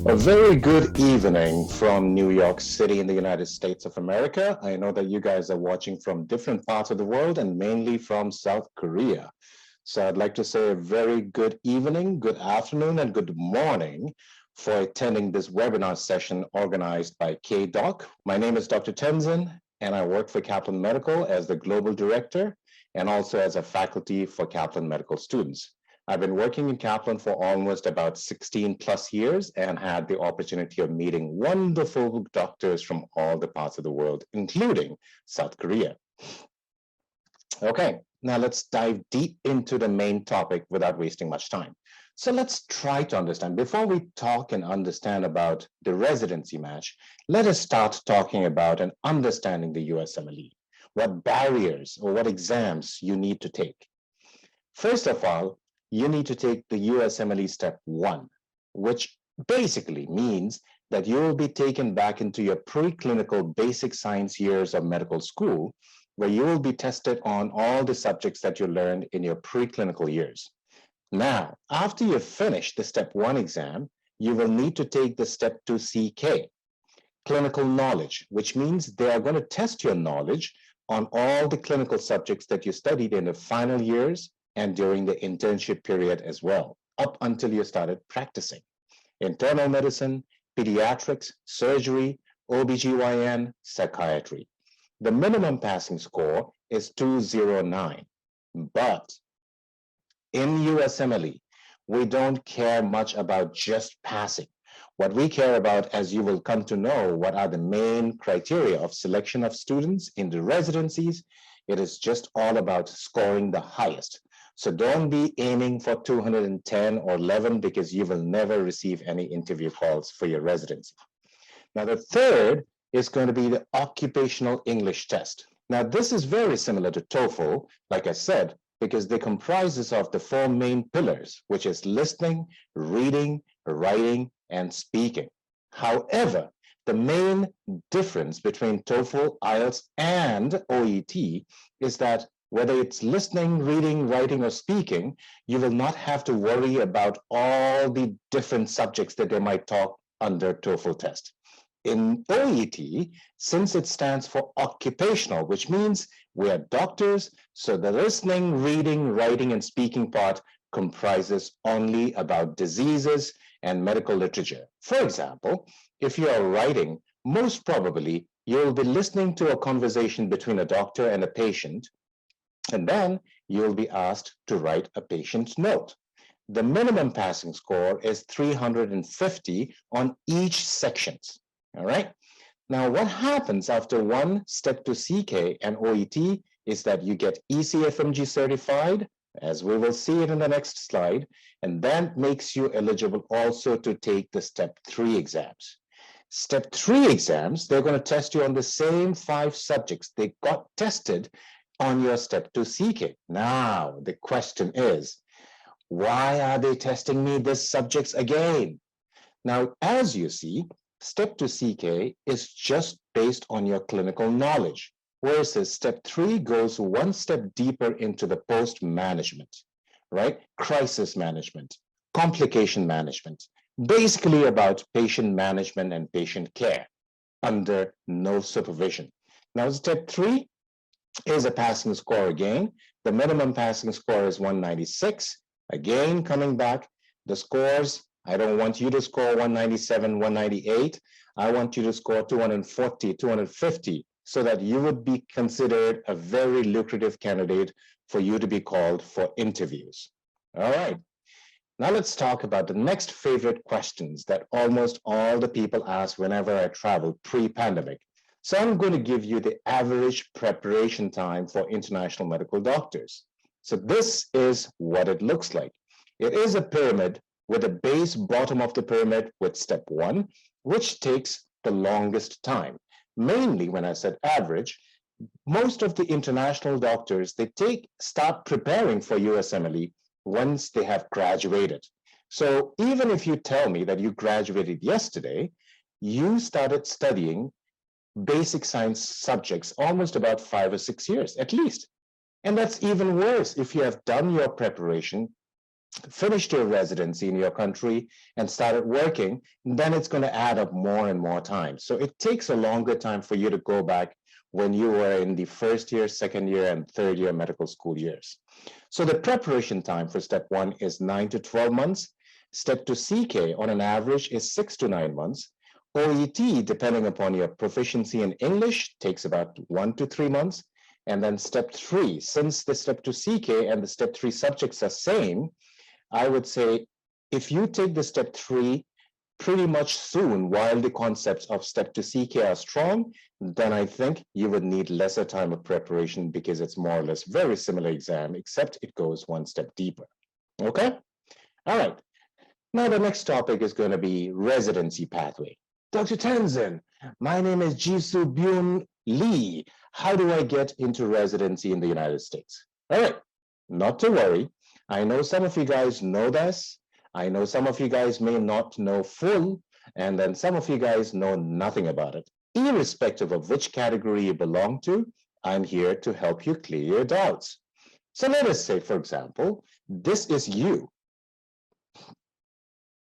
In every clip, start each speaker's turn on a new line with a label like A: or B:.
A: A very good evening from New York City in the United States of America. I know that you guys are watching from different parts of the world and mainly from South Korea. So I'd like to say a very good evening, good afternoon, and good morning for attending this webinar session organized by KDoc. My name is Dr. Tenzin, and I work for Kaplan Medical as the Global Director and also as a faculty for Kaplan Medical students. I've been working in Kaplan for almost about 16 plus years and had the opportunity of meeting wonderful doctors from all the parts of the world, including South Korea. Okay, now let's dive deep into the main topic without wasting much time. So let's try to understand, before we talk and understand about the residency match, let us start talking about and understanding the USMLE, what barriers or what exams you need to take. First of all, you need to take the USMLE Step 1, which basically means that you will be taken back into your preclinical basic science years of medical school, where you will be tested on all the subjects that you learned in your preclinical years. Now, after you've finished the Step 1 exam, you will need to take the Step 2 CK, clinical knowledge, which means they are going to test your knowledge on all the clinical subjects that you studied in the final years and during the internship period as well, up until you started practicing. Internal medicine, pediatrics, surgery, OBGYN, psychiatry. The minimum passing score is 209, but in USMLE, we don't care much about just passing. What we care about, as you will come to know, what are the main criteria of selection of students in the residencies. It is just all about scoring the highest. So don't be aiming for 210 or 11 because you will never receive any interview calls for your residency. Now, the third is going to be the occupational English test. Now, this is very similar to TOEFL, like I said, because they comprises of the four main pillars, which is listening, reading, writing, and speaking. However, the main difference between TOEFL, IELTS, and OET is that whether it's listening, reading, writing, or speaking, you will not have to worry about all the different subjects that they might talk under TOEFL test. In OET, since it stands for occupational, which means we are doctors, so the listening, reading, writing, and speaking part comprises only about diseases and medical literature. For example, if you are writing, most probably you will be listening to a conversation between a doctor and a patient, and then you'll be asked to write a patient's note. The minimum passing score is 350 on each sections, all right? Now, what happens after one Step 2 CK and OET is that you get ECFMG certified, as we will see it in the next slide, and that makes you eligible also to take the Step 3 exams. Step 3 exams, they're going to test you on the same 5 subjects they got tested on your Step 2 CK. Now, the question is, why are they testing me these subjects again? Now, as you see, Step 2 CK is just based on your clinical knowledge, whereas Step 3 goes one step deeper into the post-management, right? Crisis management, complication management, basically about patient management and patient care under no supervision. Now, Step 3 is a passing score again. The minimum passing score is 196. Again, coming back, the scores, I don't want you to score 197, 198. I want you to score 240, 250, so that you would be considered a very lucrative candidate for you to be called for interviews. All right. Now let's talk about the next favorite questions that almost all the people ask whenever I travel pre-pandemic. So I'm going to give you the average preparation time for international medical doctors. So this is what it looks like. It is a pyramid with a base bottom of the pyramid with Step 1, which takes the longest time. Mainly when I said average, most of the international doctors, they start preparing for USMLE once they have graduated. So even if you tell me that you graduated yesterday, you started studying basic science subjects almost about 5 or 6 years at least. And that's even worse if you have done your preparation finished your residency in your country and started working, then it's going to add up more and more time. So it takes a longer time for you to go back when you were in the first year, second year, and third year medical school years. So the preparation time for step 1 is 9 to 12 months. Step 2 CK on an average is 6 to 9 months. OET, depending upon your proficiency in English, takes about 1 to 3 months. And then step 3, since the step 2 CK and the step 3 subjects are same, I would say if you take the step 3 pretty much soon while the concepts of step 2 CK are strong, then I think you would need lesser time of preparation because it's more or less very similar exam, except it goes one step deeper. Okay? All right. Now the next topic is going to be residency pathway. Dr. Tenzin, my name is Jisoo Byun Lee. How do I get into residency in the United States? All right, not to worry. I know some of you guys know this. I know some of you guys may not know full, and then some of you guys know nothing about it. Irrespective of which category you belong to, I'm here to help you clear your doubts. So let us say, for example, this is you.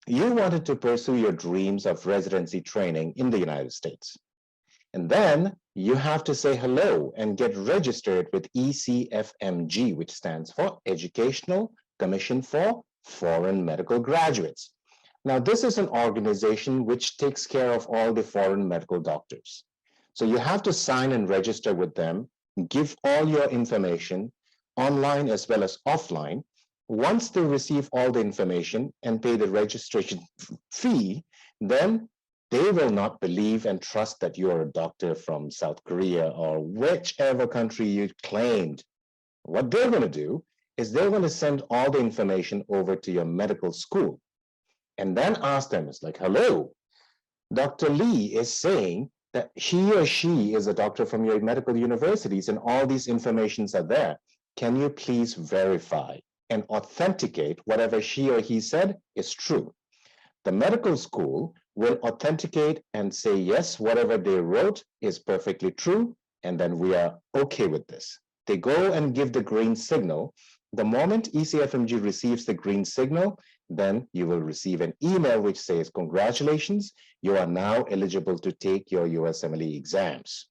A: You wanted to pursue your dreams of residency training in the United States. And then you have to say hello and get registered with ECFMG, which stands for Educational Commission for Foreign Medical Graduates. Now, this is an organization which takes care of all the foreign medical doctors. So you have to sign and register with them, give all your information online as well as offline. Once they receive all the information and pay the registration fee, then they will not believe and trust that you are a doctor from South Korea or whichever country you claimed. What they're going to do is they're going to send all the information over to your medical school and then ask them, it's like, hello, Dr. Lee is saying that he or she is a doctor from your medical universities and all these informations are there. Can you please verify and authenticate whatever she or he said is true? The medical school will authenticate and say, yes, whatever they wrote is perfectly true, and then we are okay with this. They go and give the green signal. The moment ECFMG receives the green signal, then you will receive an email which says, congratulations, you are now eligible to take your USMLE exams.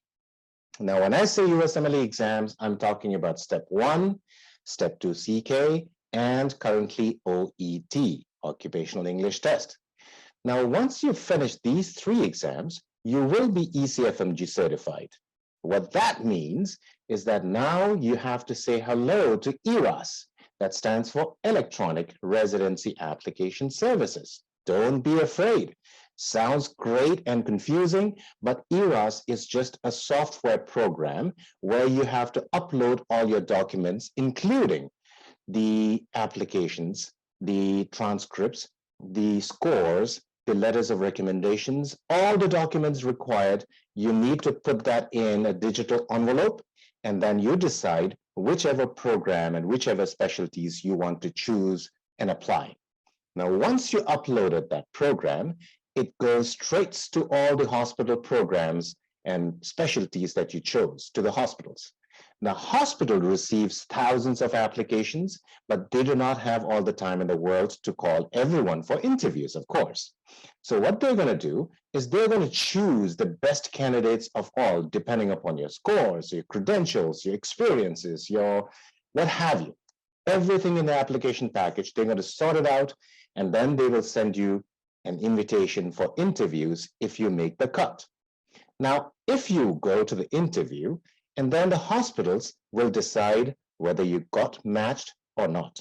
A: Now, when I say USMLE exams, I'm talking about step 1, step 2 CK, and currently OET, Occupational English Test. Now, once you finish these 3 exams, you will be ECFMG certified. What that means is that now you have to say hello to ERAS. That stands for Electronic Residency Application Services. Don't be afraid. Sounds great and confusing, but ERAS is just a software program where you have to upload all your documents, including the applications, the transcripts, the scores, the letters of recommendations, all the documents required. You need to put that in a digital envelope, and then you decide whichever program and whichever specialties you want to choose and apply. Now, once you uploaded that program, it goes straight to all the hospital programs and specialties that you chose, to the hospitals. Now, hospital receives thousands of applications, but they do not have all the time in the world to call everyone for interviews, of course. So what they're going to do is they're going to choose the best candidates of all, depending upon your scores, your credentials, your experiences, your what have you. Everything in the application package, they're going to sort it out, and then they will send you an invitation for interviews if you make the cut. Now, if you go to the interview, and then the hospitals will decide whether you got matched or not.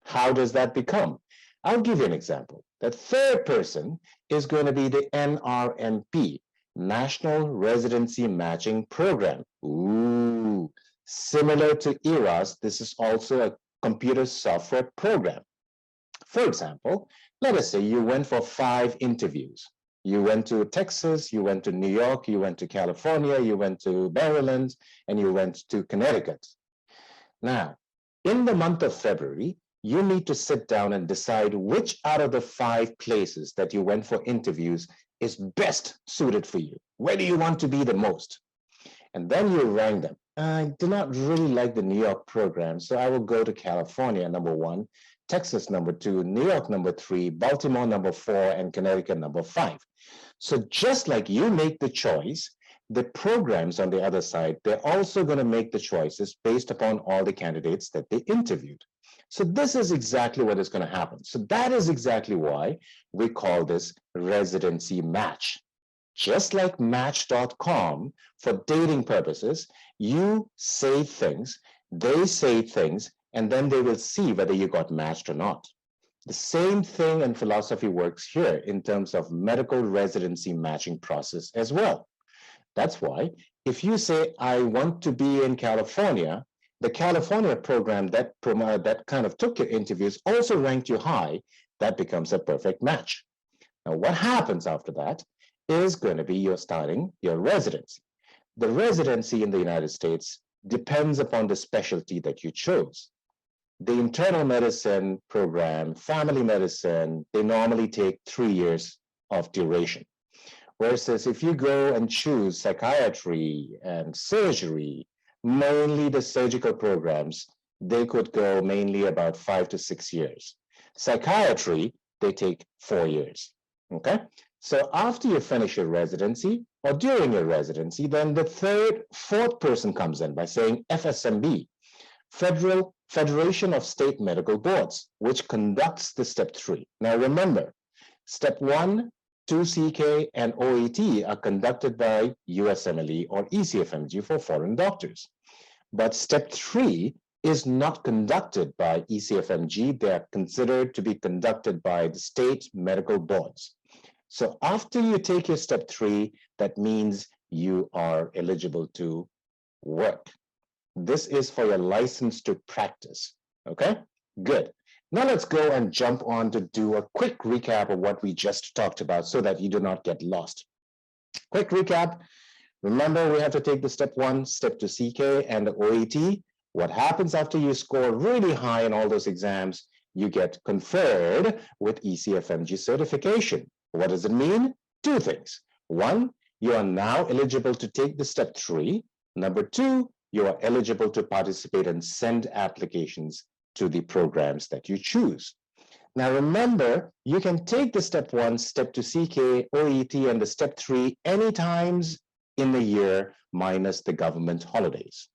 A: How does that become? I'll give you an example. The third person is going to be the NRMP, National Residency Matching Program. Ooh, similar to ERAS, this is also a computer software program. For example, let us say you went for 5 interviews. You went to Texas, you went to New York, you went to California, you went to Maryland, and you went to Connecticut. Now, in the month of February, you need to sit down and decide which out of the 5 places that you went for interviews is best suited for you. Where do you want to be the most? And then you rank them. I do not really like the New York program, so I will go to California, number 1. Texas number 2, New York number 3, Baltimore number 4, and Connecticut number 5. So just like you make the choice, the programs on the other side, they're also going to make the choices based upon all the candidates that they interviewed. So this is exactly what is going to happen. So that is exactly why we call this residency match. Just like Match.com, for dating purposes, you say things, they say things, and then they will see whether you got matched or not. The same thing in philosophy works here in terms of medical residency matching process as well. That's why if you say, I want to be in California, the California program that kind of took your interviews also ranked you high, that becomes a perfect match. Now, what happens after that is going to be you're starting your residency. The residency in the United States depends upon the specialty that you chose. The internal medicine program, family medicine, they normally take 3 years of duration. Versus if you go and choose psychiatry and surgery, mainly the surgical programs, they could go mainly about 5 to 6 years. Psychiatry, they take 4 years, okay? So after you finish your residency or during your residency, then the fourth person comes in by saying FSMB, Federation of State Medical Boards, which conducts the step 3. Now remember, step 1, 2CK, and OET are conducted by USMLE or ECFMG for foreign doctors. But step 3 is not conducted by ECFMG. They are considered to be conducted by the state medical boards. So after you take your step 3, that means you are eligible to work. This is for your license to practice, okay? Good. Now let's go and jump on to do a quick recap of what we just talked about so that you do not get lost. Quick recap. Remember, we have to take the step 1, step 2 CK, and the OET. What happens after you score really high in all those exams? You get conferred with ECFMG certification. What does it mean? 2 things. 1, you are now eligible to take the step 3. Number 2, you are eligible to participate and send applications to the programs that you choose. Now remember, you can take the step 1, step 2 CK, OET, and the step 3 any times in the year minus the government holidays.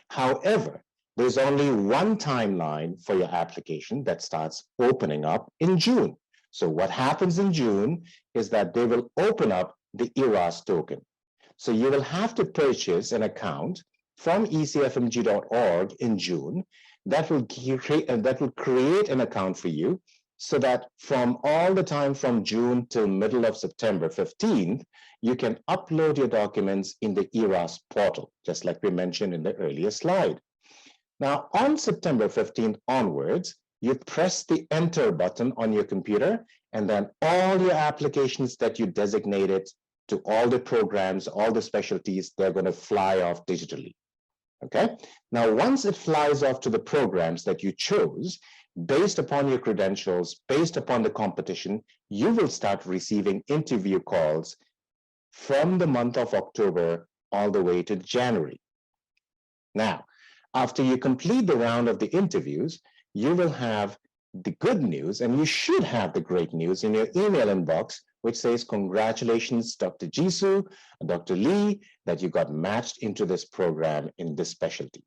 A: However, there's only one timeline for your application that starts opening up in June. So what happens in June is that they will open up the ERAS token. So you will have to purchase an account from ecfmg.org in June that will create an account for you so that from all the time from June till middle of September 15th, you can upload your documents in the ERAS portal, just like we mentioned in the earlier slide. Now, on September 15th onwards, you press the enter button on your computer, and then all your applications that you designated to all the programs, all the specialties, they're going to fly off digitally. Okay. Now, once it flies off to the programs that you chose, based upon your credentials, based upon the competition, you will start receiving interview calls from the month of October all the way to January. Now, after you complete the round of the interviews, you will have the good news, and you should have the great news in your email inbox, which says, congratulations, Dr. Jisoo, Dr. Lee, that you got matched into this program in this specialty.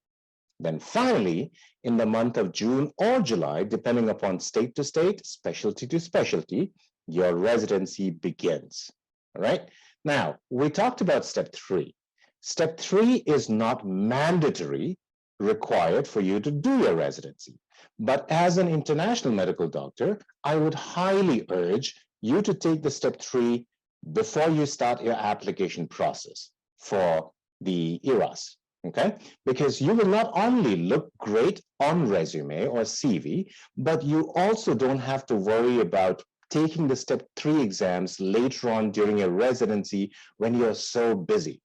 A: Then finally, in the month of June or July, depending upon state to state, specialty to specialty, your residency begins. All right. Now, we talked about step 3. Step 3 is not mandatory, required for you to do your residency. But as an international medical doctor, I would highly urge you to take the step 3 before you start your application process for the ERAS, okay? Because you will not only look great on resume or CV, but you also don't have to worry about taking the step 3 exams later on during your residency when you're so busy.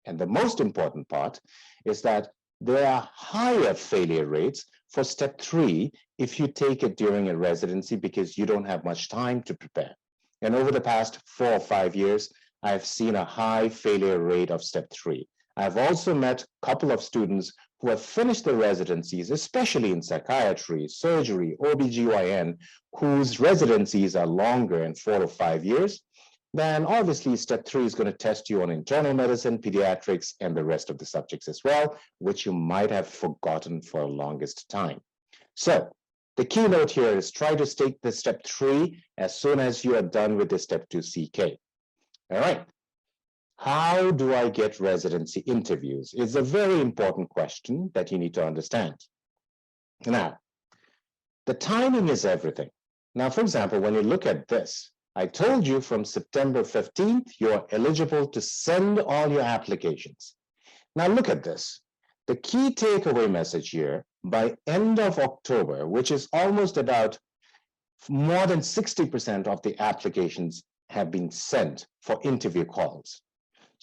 A: And the most important part is that there are higher failure rates for step 3 if you take it during a residency because you don't have much time to prepare. And over the past 4 or 5 years, I've seen a high failure rate of step 3. I've also met a couple of students who have finished their residencies, especially in psychiatry, surgery, OBGYN, whose residencies are longer in 4 to 5 years, then obviously step 3 is going to test you on internal medicine, pediatrics, and the rest of the subjects as well, which you might have forgotten for the longest time. So the keynote here is try to take the step 3 as soon as you are done with the step 2 CK. All right. How do I get residency interviews? It's a very important question that you need to understand. Now, the timing is everything. Now, for example, when you look at this, I told you from September 15th, you're eligible to send all your applications. Now, look at this. The key takeaway message here, by end of October, which is almost about more than 60% of the applications have been sent for interview calls.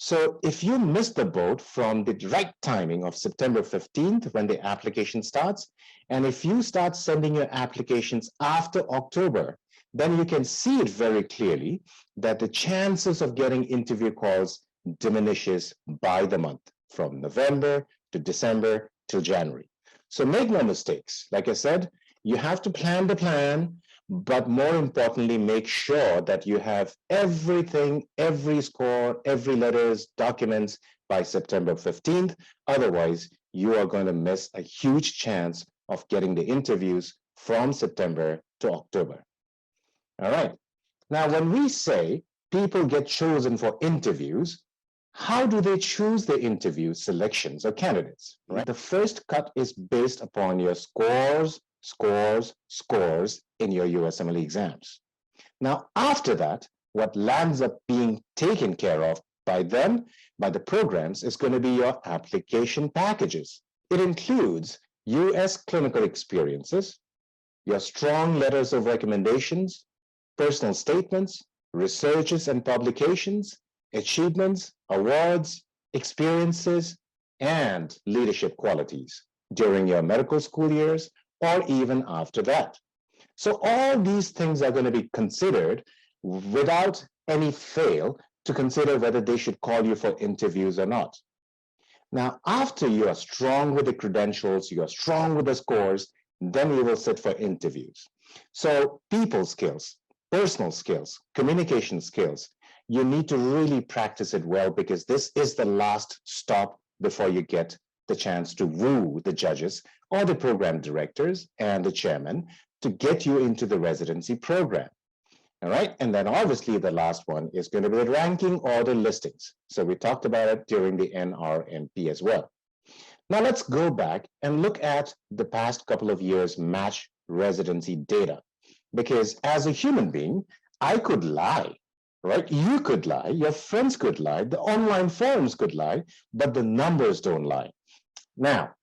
A: So if you miss the boat from the right timing of September 15th, when the application starts, and if you start sending your applications after October, then you can see it very clearly that the chances of getting interview calls diminishes by the month, from November to December to January. So make no mistakes. Like I said, you have to plan the plan, but more importantly, make sure that you have everything, every score, every letters, documents by September 15th. Otherwise, you are going to miss a huge chance of getting the interviews from September to October. All right. Now, when we say people get chosen for interviews, how do they choose the interview selections or candidates? Right? The first cut is based upon your scores in your USMLE exams. Now, after that, what lands up being taken care of by them, by the programs, is going to be your application packages. It includes US clinical experiences, your strong letters of recommendations, personal statements, researches and publications, achievements, awards, experiences, and leadership qualities during your medical school years or even after that. So all these things are going to be considered without any fail to consider whether they should call you for interviews or not. Now, after you are strong with the credentials, you are strong with the scores, then you will sit for interviews. So people skills, personal skills, communication skills, you need to really practice it well, because this is the last stop before you get the chance to woo the judges or the program directors and the chairman to get you into the residency program. All right. And then obviously the last one is going to be the ranking order listings. So we talked about it during the NRMP as well. Now let's go back and look at the past couple of years match residency data, because as a human being, I could lie, right? You could lie, your friends could lie, the online forums could lie, but the numbers don't lie. Now,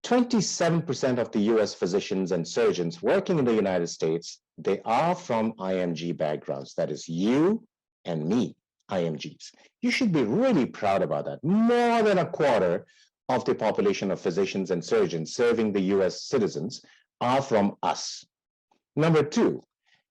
A: 27% of the US physicians and surgeons working in the United States, they are from IMG backgrounds. That is you and me, IMGs. You should be really proud about that. More than a quarter of the population of physicians and surgeons serving the US citizens are from us. Number 2,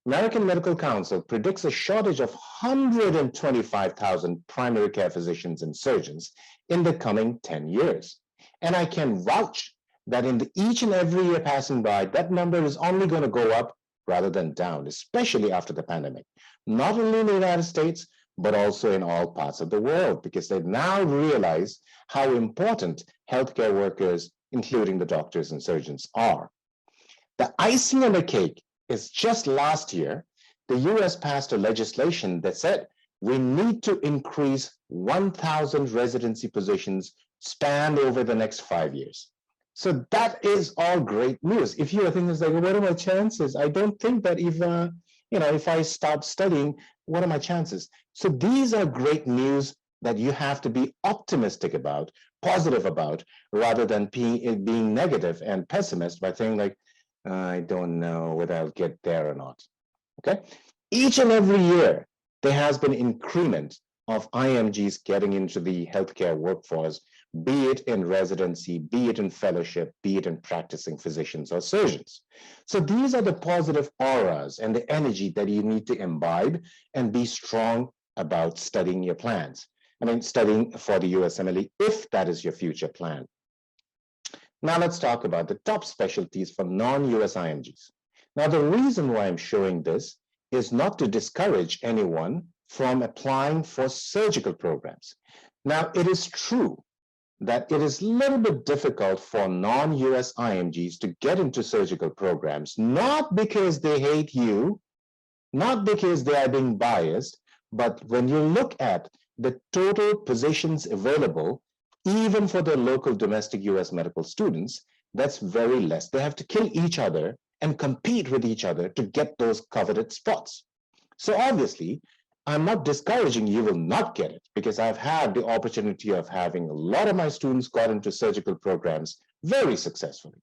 A: American Medical Council predicts a shortage of 125,000 primary care physicians and surgeons in the coming 10 years. And I can vouch that in each and every year passing by, that number is only going to go up rather than down, especially after the pandemic, not only in the United States, but also in all parts of the world, because they now realize how important healthcare workers, including the doctors and surgeons, are. The icing on the cake is just last year, the US passed a legislation that said we need to increase 1,000 residency positions spanned over the next 5 years. So that is all great news. If you are thinking, like, what are my chances? I don't think that if I start studying, what are my chances? So these are great news that you have to be optimistic about, positive about, rather than being negative and pessimist by saying like, I don't know whether I'll get there or not. Okay. Each and every year, there has been increment of IMGs getting into the healthcare workforce, be it in residency, be it in fellowship, be it in practicing physicians or surgeons. So these are the positive auras and the energy that you need to imbibe and be strong about studying your plans. Studying for the USMLE, if that is your future plan. Now let's talk about the top specialties for non-US IMGs. Now the reason why I'm showing this is not to discourage anyone from applying for surgical programs. Now it is true that it is a little bit difficult for non-US IMGs to get into surgical programs, not because they hate you, not because they are being biased, but when you look at the total positions available, even for the local domestic US medical students, that's very less. They have to kill each other and compete with each other to get those coveted spots. So obviously, I'm not discouraging you will not get it, because I've had the opportunity of having a lot of my students got into surgical programs very successfully.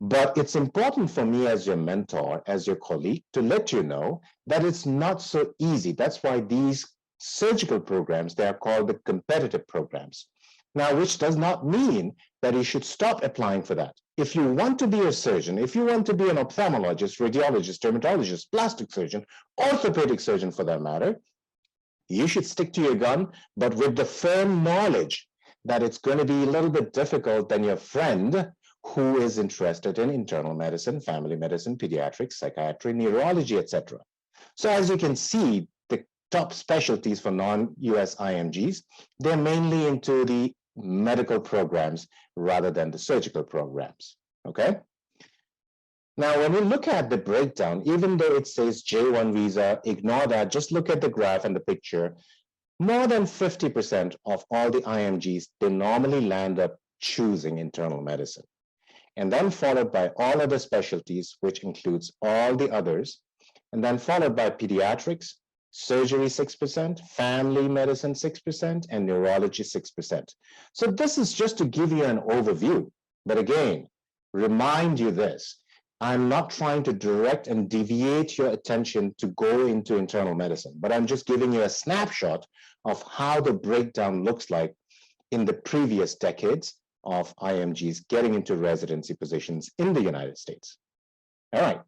A: But it's important for me as your mentor, as your colleague, to let you know that it's not so easy. That's why these surgical programs, they are called the competitive programs. Now, which does not mean that you should stop applying for that. If you want to be a surgeon, if you want to be an ophthalmologist, radiologist, dermatologist, plastic surgeon, orthopedic surgeon for that matter, you should stick to your gun, but with the firm knowledge that it's going to be a little bit difficult than your friend who is interested in internal medicine, family medicine, pediatrics, psychiatry, neurology, etc. So as you can see, the top specialties for non-US IMGs, they're mainly into the medical programs rather than the surgical programs, okay? Now, when we look at the breakdown, even though it says J1 visa, ignore that, just look at the graph and the picture. More than 50% of all the IMGs, they normally land up choosing internal medicine. And then followed by all other specialties, which includes all the others, and then followed by pediatrics, surgery 6%, family medicine 6%, and neurology 6%. So this is just to give you an overview. But again, remind you this, I'm not trying to direct and deviate your attention to go into internal medicine, but I'm just giving you a snapshot of how the breakdown looks like in the previous decades of IMGs getting into residency positions in the United States. All right,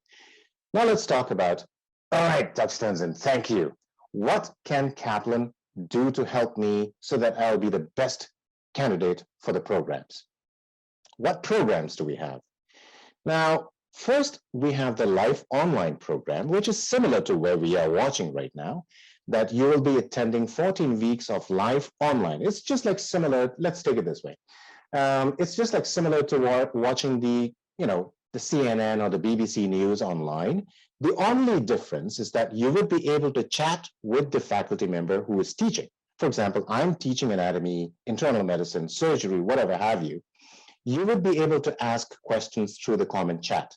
A: now let's talk about, all right, Dr. Tenzin, thank you. What can Kaplan do to help me so that I'll be the best candidate for the programs? What programs do we have? Now, first, we have the Life Online program, which is similar to where we are watching right now, that you will be attending 14 weeks of Life Online. It's just like similar, let's take it this way. It's just like similar to watching the CNN or the BBC News online. The only difference is that you would be able to chat with the faculty member who is teaching. For example, I'm teaching anatomy, internal medicine, surgery, whatever have you. You would be able to ask questions through the comment chat.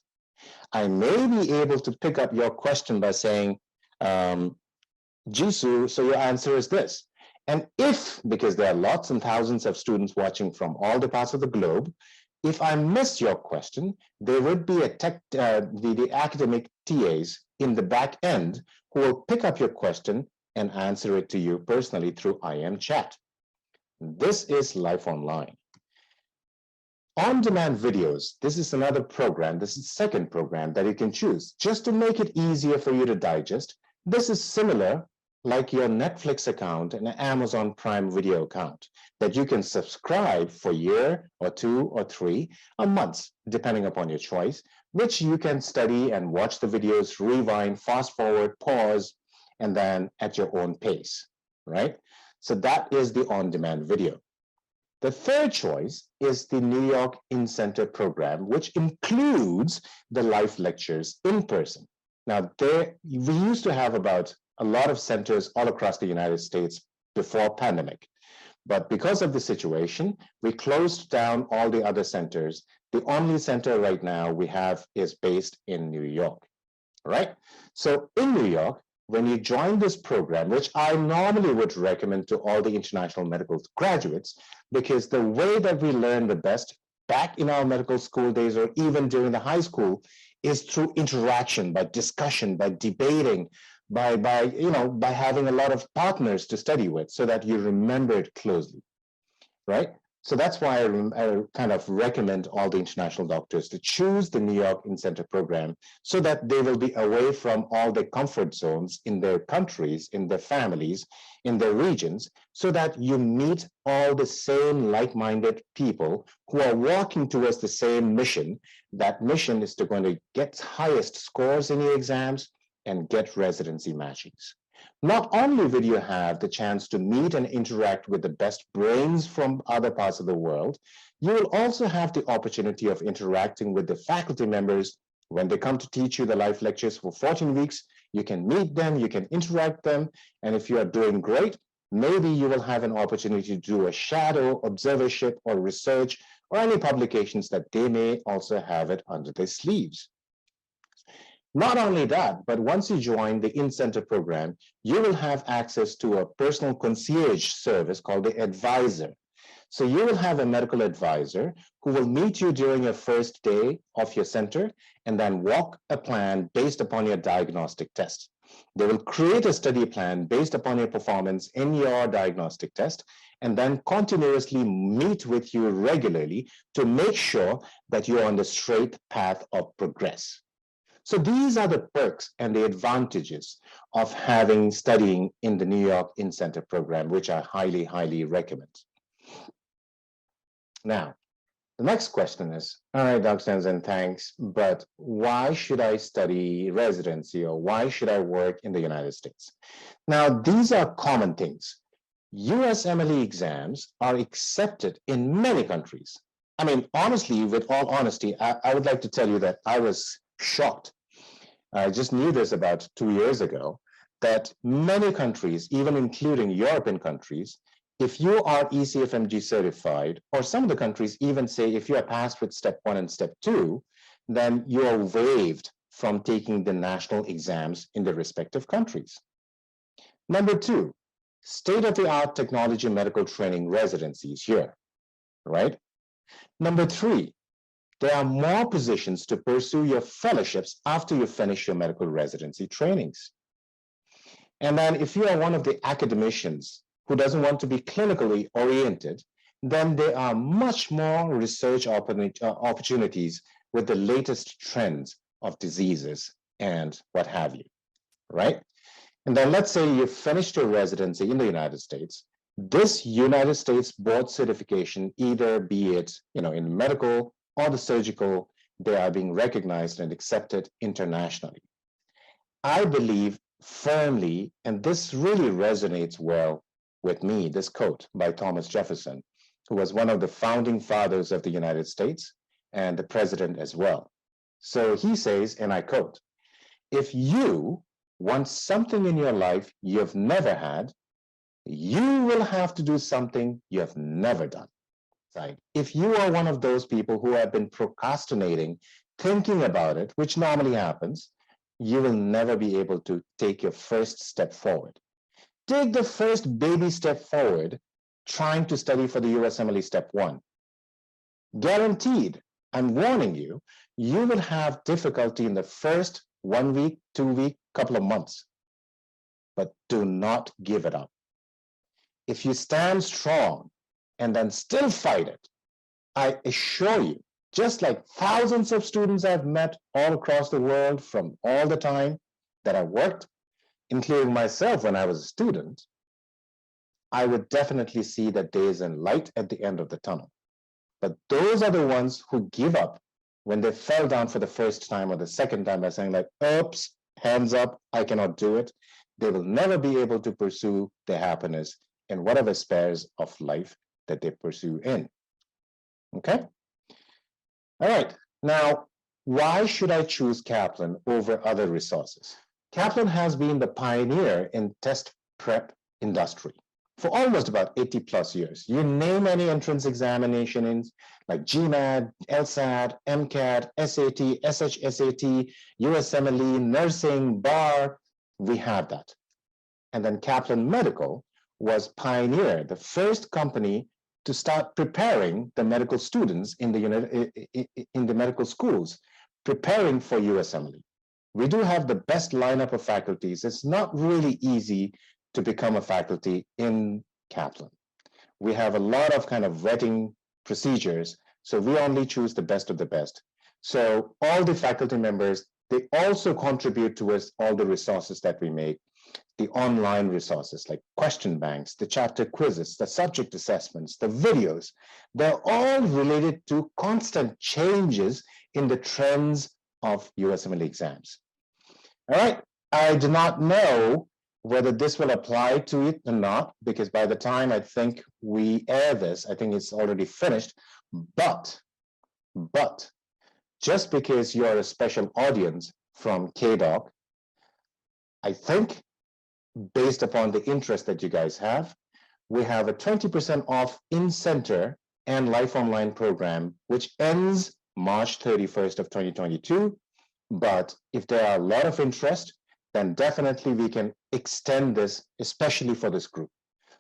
A: I may be able to pick up your question by saying, Jisoo, so your answer is this. And if, because there are lots and thousands of students watching from all the parts of the globe, if I miss your question, there would be the academic TAs in the back end who will pick up your question and answer it to you personally through IM chat. This is Life Online. On-demand videos, this is another program, this is the second program that you can choose. Just to make it easier for you to digest, this is similar like your Netflix account and an Amazon Prime Video account that you can subscribe for a year or 2 or 3 or months, depending upon your choice, which you can study and watch the videos, rewind, fast forward, pause, and then at your own pace, right? So that is the on-demand video. The third choice is the New York In-Center program, which includes the live lectures in person. Now, we used to have about a lot of centers all across the United States before pandemic. But because of the situation, we closed down all the other centers. The only center right now we have is based in New York, right? So in New York, when you join this program, which I normally would recommend to all the international medical graduates, because the way that we learn the best back in our medical school days or even during the high school is through interaction, by discussion, by debating, by having a lot of partners to study with so that you remember it closely, right? So that's why I kind of recommend all the international doctors to choose the New York Incentive Program so that they will be away from all the comfort zones in their countries, in their families, in their regions, so that you meet all the same like-minded people who are walking towards the same mission. That mission is to going to get highest scores in your exams and get residency matchings. Not only will you have the chance to meet and interact with the best brains from other parts of the world, you will also have the opportunity of interacting with the faculty members when they come to teach you the live lectures for 14 weeks. You can meet them, you can interact them, and if you are doing great, maybe you will have an opportunity to do a shadow observership or research or any publications that they may also have it under their sleeves. Not only that, but once you join the incentive program, you will have access to a personal concierge service called the advisor. So you will have a medical advisor who will meet you during your first day of your center and then walk a plan based upon your diagnostic test. They will create a study plan based upon your performance in your diagnostic test and then continuously meet with you regularly to make sure that you're on the straight path of progress. So these are the perks and the advantages of studying in the New York Incentive Program, which I highly, highly recommend. Now, the next question is, all right, Dr. Tenzin, thanks, but why should I study residency or why should I work in the United States? Now, these are common things. USMLE exams are accepted in many countries. I mean, honestly, with all honesty, I would like to tell you that I was shocked. I just knew this about 2 years ago, that many countries, even including European countries, if you are ECFMG certified, or some of the countries even say if you are passed with step 1 and step 2, then you are waived from taking the national exams in the respective countries. Number 2, state-of-the-art technology medical training residencies here, right? Number 3, there are more positions to pursue your fellowships after you finish your medical residency trainings. And then if you are one of the academicians who doesn't want to be clinically oriented, then there are much more research opportunities with the latest trends of diseases and what have you, right? And then let's say you finished your residency in the United States. This United States board certification, either be it in medical or the surgical, they are being recognized and accepted internationally. I believe firmly, and this really resonates well with me, this quote by Thomas Jefferson, who was one of the founding fathers of the United States and the president as well. So he says, and I quote, "If you want something in your life you have never had, you will have to do something you have never done." Right. If you are one of those people who have been procrastinating, thinking about it, which normally happens, you will never be able to take your first step forward. Take the first baby step forward, trying to study for the USMLE Step 1. Guaranteed, I'm warning you, you will have difficulty in the first 1 week, 2 week, couple of months. But do not give it up. If you stand strong, and then still fight it, I assure you, just like thousands of students I've met all across the world from all the time that I worked, including myself when I was a student, I would definitely see that there is a light at the end of the tunnel. But those are the ones who give up when they fell down for the first time or the second time by saying like, oops, hands up, I cannot do it. They will never be able to pursue their happiness in whatever spheres of life that they pursue in. Okay? All right. Now, why should I choose Kaplan over other resources? Kaplan has been the pioneer in test prep industry for almost about 80 plus years. You name any entrance examinations like GMAT, LSAT, MCAT, SAT, SHSAT, USMLE, nursing, bar, we have that. And then Kaplan Medical was pioneer, the first company to start preparing the medical students in the medical schools, preparing for USMLE. We do have the best lineup of faculties. It's not really easy to become a faculty in Kaplan. We have a lot of kind of vetting procedures. So we only choose the best of the best. So all the faculty members, they also contribute towards all the resources that we make, the online resources like question banks, the chapter quizzes, the subject assessments, the videos. They're all related to constant changes in the trends of USMLE exams. All right, I do not know whether this will apply to it or not, because by the time I think we air this, I think it's already finished. But just because you're a special audience from KDOC, I think based upon the interest that you guys have, we have a 20% off in-center and Life Online program, which ends March 31st of 2022. But if there are a lot of interest, then definitely we can extend this, especially for this group.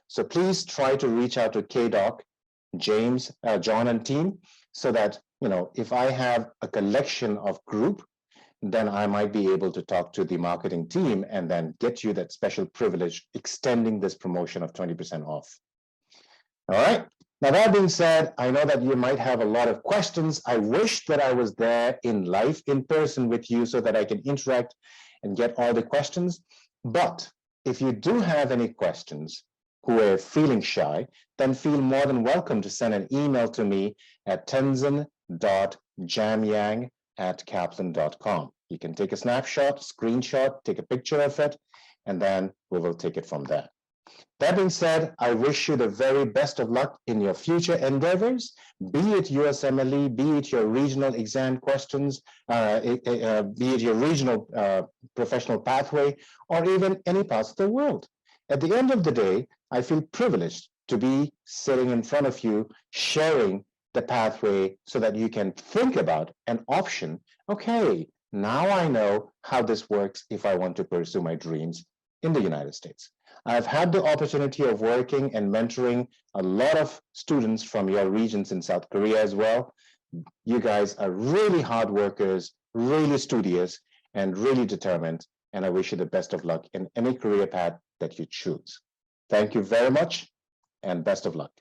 A: So please try to reach out to KDOC, James, John and team, so that, you know, if I have a collection of group, then I might be able to talk to the marketing team and then get you that special privilege, extending this promotion of 20% off. All right. Now, that being said, I know that you might have a lot of questions. I wish that I was there in live, in person with you so that I can interact and get all the questions. But if you do have any questions who are feeling shy, then feel more than welcome to send an email to me at tenzin.jamyang@kaplan.com. You can take a snapshot, screenshot, take a picture of it, and then we will take it from there. That being said, I wish you the very best of luck in your future endeavors, be it USMLE, be it your regional exam questions, be it your regional professional pathway, or even any parts of the world. At the end of the day, I feel privileged to be sitting in front of you, sharing the pathway so that you can think about an option. Okay, now I know how this works if I want to pursue my dreams in the United States. I've had the opportunity of working and mentoring a lot of students from your regions in South Korea as well. You guys are really hard workers, really studious, and really determined. And I wish you the best of luck in any career path that you choose. Thank you very much, and best of luck.